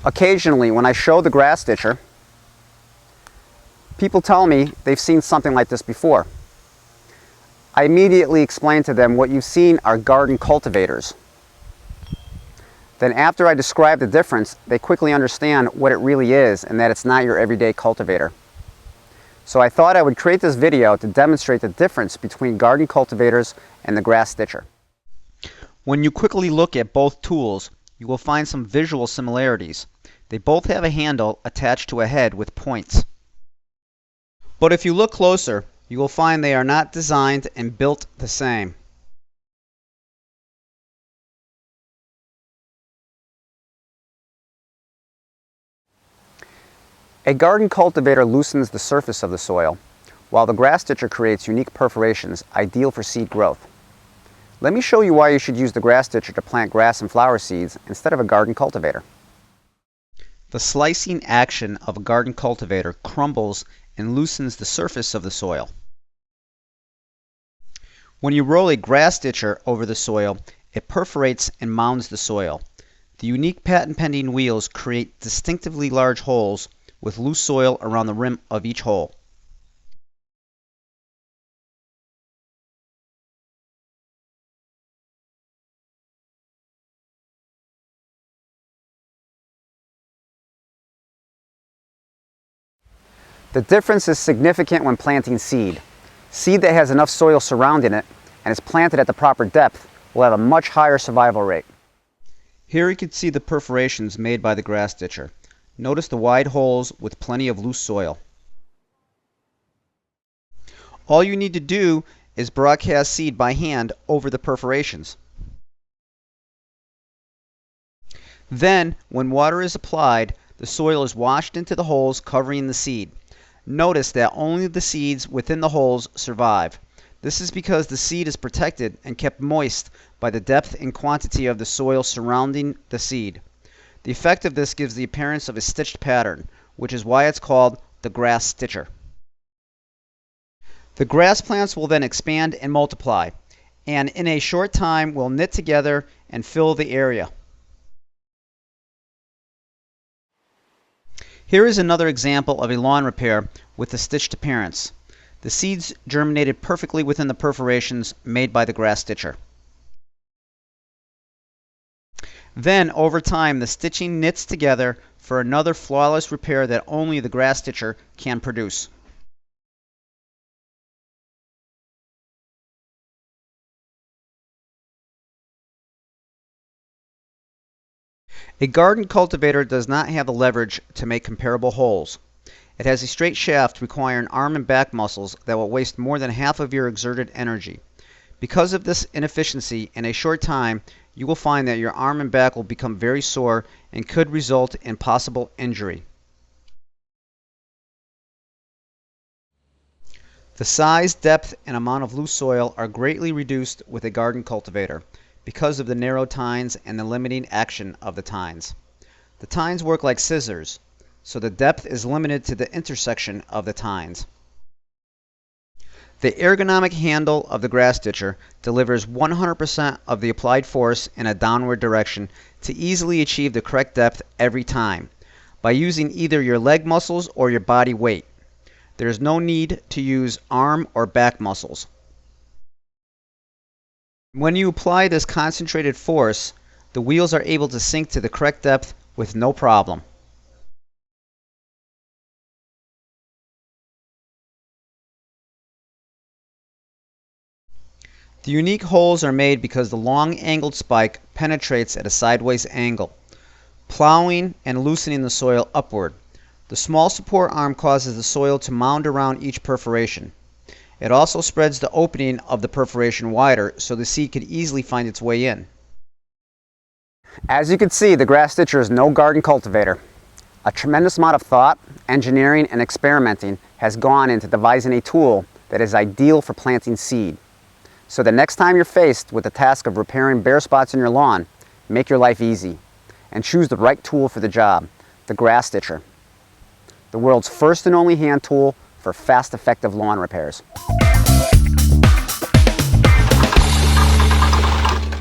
Occasionally, when I show the grass stitcher, people tell me they've seen something like this before. I immediately explain to them what you've seen are garden cultivators. Then after I describe the difference, they quickly understand what it really is and that it's not your everyday cultivator. So I thought I would create this video to demonstrate the difference between garden cultivators and the grass stitcher. When you quickly look at both tools, you will find some visual similarities. They both have a handle attached to a head with points. But if you look closer, you will find they are not designed and built the same. A garden cultivator loosens the surface of the soil, while the grass stitcher creates unique perforations ideal for seed growth. Let me show you why you should use the grass stitcher to plant grass and flower seeds instead of a garden cultivator. The slicing action of a garden cultivator crumbles and loosens the surface of the soil. When you roll a grass stitcher over the soil, it perforates and mounds the soil. The unique patent-pending wheels create distinctively large holes with loose soil around the rim of each hole. The difference is significant when planting seed. Seed that has enough soil surrounding it and is planted at the proper depth will have a much higher survival rate. Here you can see the perforations made by the grass stitcher. Notice the wide holes with plenty of loose soil. All you need to do is broadcast seed by hand over the perforations. Then, when water is applied, the soil is washed into the holes covering the seed. Notice that only the seeds within the holes survive. This is because the seed is protected and kept moist by the depth and quantity of the soil surrounding the seed. The effect of this gives the appearance of a stitched pattern, which is why it's called the grass stitcher. The grass plants will then expand and multiply, and in a short time will knit together and fill the area. Here is another example of a lawn repair with a stitched appearance. The seeds germinated perfectly within the perforations made by the grass stitcher. Then, over time, the stitching knits together for another flawless repair that only the grass stitcher can produce. A garden cultivator does not have the leverage to make comparable holes. It has a straight shaft requiring arm and back muscles that will waste more than half of your exerted energy. Because of this inefficiency, in a short time, you will find that your arm and back will become very sore and could result in possible injury. The size, depth, and amount of loose soil are greatly reduced with a garden cultivator because of the narrow tines and the limiting action of the tines. The tines work like scissors, so the depth is limited to the intersection of the tines. The ergonomic handle of the grass stitcher delivers 100% of the applied force in a downward direction to easily achieve the correct depth every time by using either your leg muscles or your body weight. There is no need to use arm or back muscles. When you apply this concentrated force, the wheels are able to sink to the correct depth with no problem. The unique holes are made because the long angled spike penetrates at a sideways angle, plowing and loosening the soil upward. The small support arm causes the soil to mound around each perforation. It also spreads the opening of the perforation wider so the seed could easily find its way in. As you can see, the grass stitcher is no garden cultivator. A tremendous amount of thought, engineering, and experimenting has gone into devising a tool that is ideal for planting seed. So the next time you're faced with the task of repairing bare spots in your lawn, make your life easy and choose the right tool for the job, the grass stitcher. The world's first and only hand tool for fast, effective lawn repairs.